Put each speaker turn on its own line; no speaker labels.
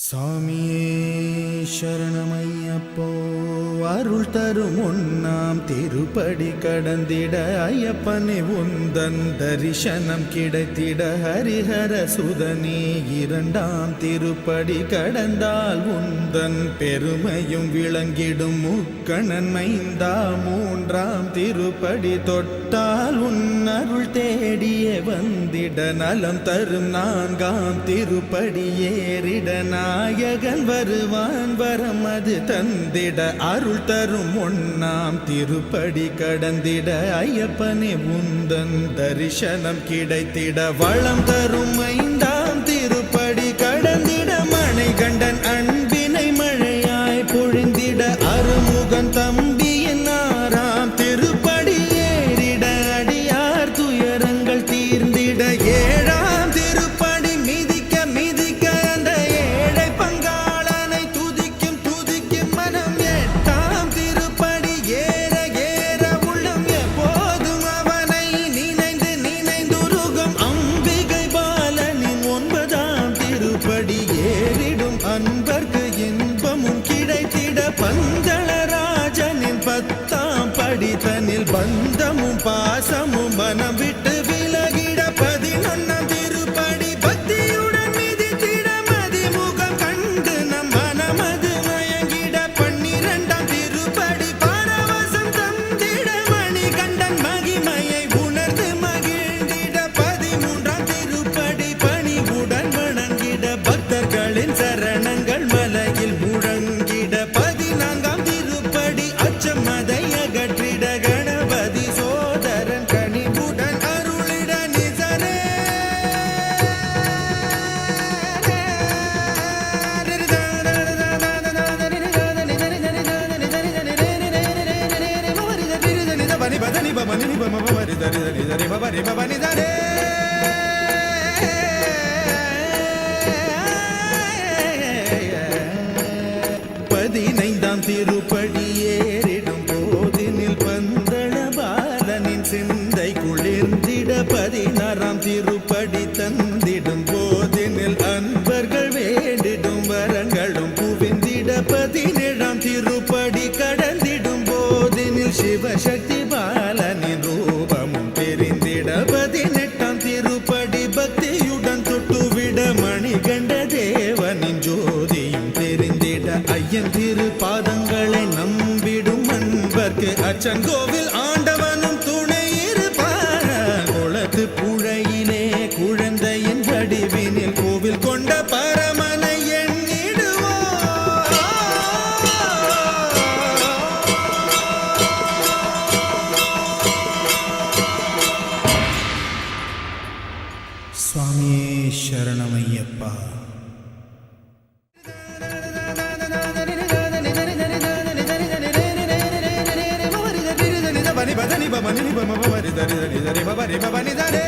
சாமியே சரணமையப்போ அருள் தரும் ஒன்னாம் திருப்படி கடந்திட ஐயப்பனே உந்தன் தரிசனம் கிடைத்திட ஹரிஹர சுதனே இரண்டாம் திருப்படி கடந்தால் உந்தன் பெருமையும் விளங்கிடும் முக்கணன் மைந்தா மூன்றாம் திருப்படி தொட்டால் உன் அருள் தேடியே வந்திட நலம் தரும் நான்காம் திருப்படி ஏறிட நாயகன் வருவான் வரமது தந்திட அருள் தரும் ஒன்னாம் திருப்படி கடந்திட ஐயப்பனே உந்தன் தரிசனம் கிடைத்திட வளம் தரும் ஐந்தாம் திருப்படி கடந்திட மனை கண்டன் அன்பினை மழையாய் பொழிந்திட அருமுகன் தம்பியின் ஆறாம் திருப்படி ஏறிட அடியார் துயரங்கள் தீர்ந்திட ஏழாம் திருப்படி மிதிக்க மிதிக்க அந்த ஏழை பங்காளனை துதிக்கும் துதிக்கும் மனம் எட்டாம் திருப்படி ஏற ஏற உள்ளம் எப்போதும் அவனை நினைந்து நினைந்துருகும் அம்பிகை பாலனின் ஒன்பதாம் திருப்படி ஏறிடும் அன்பர்க்கு இன்பமும் கிடைத்திட பந்தளராஜனின் பத்தாம் படித்தனில் பந்தமும் பாசமும் மனம் விட்டு விலகிட 11ஆம் திருப்படி பக்தியுடன் மிதித்திட மதிமுகம் கண்டு நம் மனமது மயங்கிட 12ஆம் திருப்படி பரவசம் தந்திட மணிகண்டன் மகிமையை உணர்ந்து மகிழ்ந்திட 13ஆம் திருப்படி பணிவுடன் வணங்கிட பக்தர்களின் சரணங்கள் மலையில் முழங்கிட 14ஆம் திருப்படி அச்சம் அதை அகற்றிட கணபதி சோதரன் கனிவுடன் அருளிட நிசரே பதினைந்தாம் திருப்படி ஏறிடும் போதினில் பந்தள பாலனின் சிந்தை குளிர்ந்திட 16ஆம் திருப்படி தந்திடும் போதினில் அன்பர்கள் வேண்டிடும் வரங்களும் குவிந்திட 17ஆம் திருப்படி கடந்திடும் போதினில் சிவசக்தி பாலனின் ரூபமும் தெரிந்திட 18ஆம் திருப்படி பக்தியுடன் தொட்டுவிட மணிகண்ட தேவனின் ஜோதியும் தெரிந்திட ஐயன் திரு பாதங்களை நம்பிடும் அன்பர்க்கு அச்சங்கோவில் ஆண்டவனும் துணை இருப்பார் குளத்து புழையிலே குழந்தையின் வடிவினில் கோவில் கொண்ட பரமனை எண்ணிடுவோம் சுவாமியே சரணமையப்பா பனி பதனி பமனி பம பரி தரி தரி தரி பரி பனி தரே